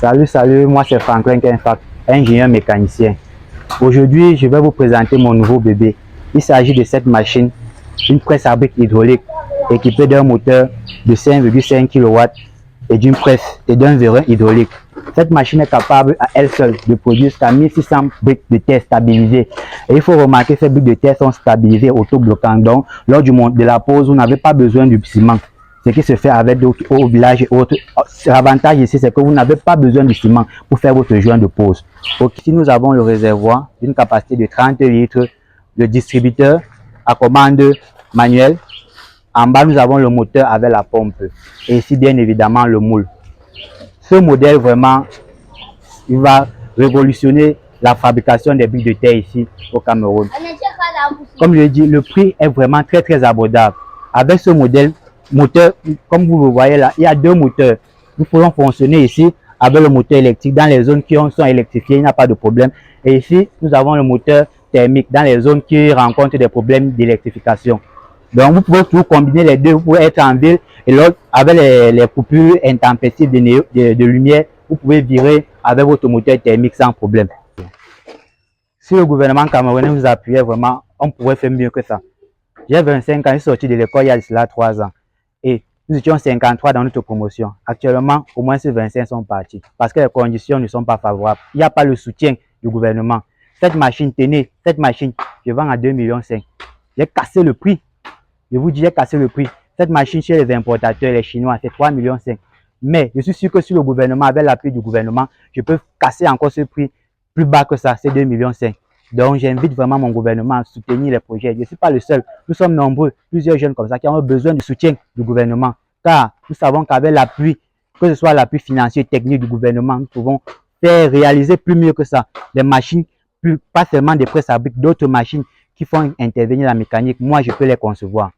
Salut, moi c'est Franklin Kenfac, ingénieur mécanicien. Aujourd'hui, je vais vous présenter mon nouveau bébé. Il s'agit de cette machine, une presse à briques hydraulique équipée d'un moteur de 5,5 kW et d'une presse et d'un vérin hydraulique. Cette machine est capable à elle seule de produire jusqu'à 1600 briques de terre stabilisées. Et il faut remarquer que ces briques de terre sont stabilisées auto-bloquant. Donc, lors de la pose, vous n'avez pas besoin du ciment. Ce qui se fait avec d'autres au village et autres. L'avantage ici, c'est que vous n'avez pas besoin de ciment pour faire votre joint de pose. Ici, nous avons le réservoir d'une capacité de 30 litres, le distributeur à commande manuelle. En bas, nous avons le moteur avec la pompe. Et ici, bien évidemment, le moule. Ce modèle, vraiment, il va révolutionner la fabrication des briques de terre ici au Cameroun. Comme je l'ai dit, le prix est vraiment très abordable. Avec ce modèle, moteur, comme vous le voyez là, il y a deux moteurs. Nous pourrons fonctionner ici avec le moteur électrique dans les zones qui sont électrifiées, il n'y a pas de problème. Et ici, nous avons le moteur thermique dans les zones qui rencontrent des problèmes d'électrification. Donc, vous pouvez tout combiner les deux, vous pouvez être en ville et l'autre, avec les coupures intempestives de lumière, vous pouvez virer avec votre moteur thermique sans problème. Si le gouvernement camerounais nous appuyait vraiment, on pourrait faire mieux que ça. J'ai 25 ans, je suis sorti de l'école il y a cela 3 ans. Et nous étions 53 dans notre promotion. Actuellement, au moins ces 25 sont partis parce que les conditions ne sont pas favorables. Il n'y a pas le soutien du gouvernement. Cette machine, tenez, cette machine, je vends à 2,5 millions. J'ai cassé le prix. Je vous dis, j'ai cassé le prix. Cette machine chez les importateurs, les Chinois, c'est 3,5 millions. Mais je suis sûr que si le gouvernement, avec l'appui du gouvernement, je peux casser encore ce prix plus bas que ça, c'est 2,5 millions. Donc, j'invite vraiment mon gouvernement à soutenir les projets. Je ne suis pas le seul. Nous sommes nombreux, plusieurs jeunes comme ça, qui ont besoin du soutien du gouvernement. Car nous savons qu'avec l'appui, que ce soit l'appui financier, technique du gouvernement, nous pouvons faire réaliser plus mieux que ça. Des machines, pas seulement des presses à briques, d'autres machines qui font intervenir la mécanique. Moi, je peux les concevoir.